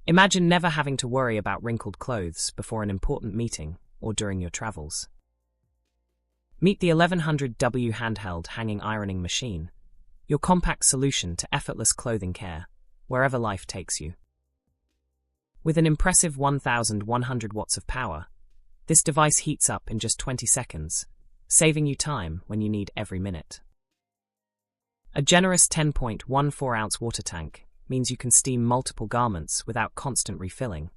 Imagine never having to worry about wrinkled clothes before an important meeting or during your travels. Meet the 1100W handheld hanging ironing machine, your compact solution to effortless clothing care, wherever life takes you. With an impressive 1,100 watts of power, this device heats up in just 20 seconds, saving you time when you need every minute. A generous 10.14-ounce water tank means you can steam multiple garments without constant refilling,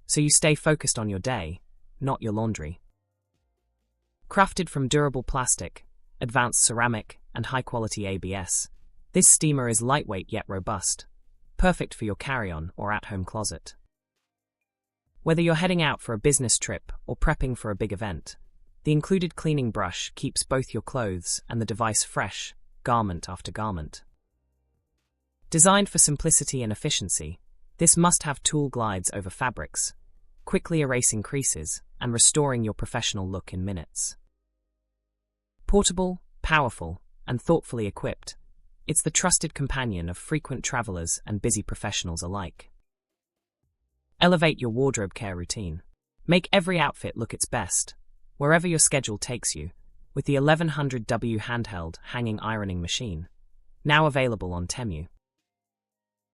so you stay focused on your day, not your laundry. Crafted from durable plastic, advanced ceramic, and high-quality ABS, this steamer is lightweight yet robust, perfect for your carry-on or at-home closet. Whether you're heading out for a business trip or prepping for a big event, the included cleaning brush keeps both your clothes and the device fresh, garment after garment. Designed for simplicity and efficiency, this must-have tool glides over fabrics, quickly erasing creases and restoring your professional look in minutes. Portable, powerful, and thoughtfully equipped, it's the trusted companion of frequent travelers and busy professionals alike. Elevate your wardrobe care routine. Make every outfit look its best, wherever your schedule takes you, with the 1100W handheld hanging ironing machine, now available on Temu.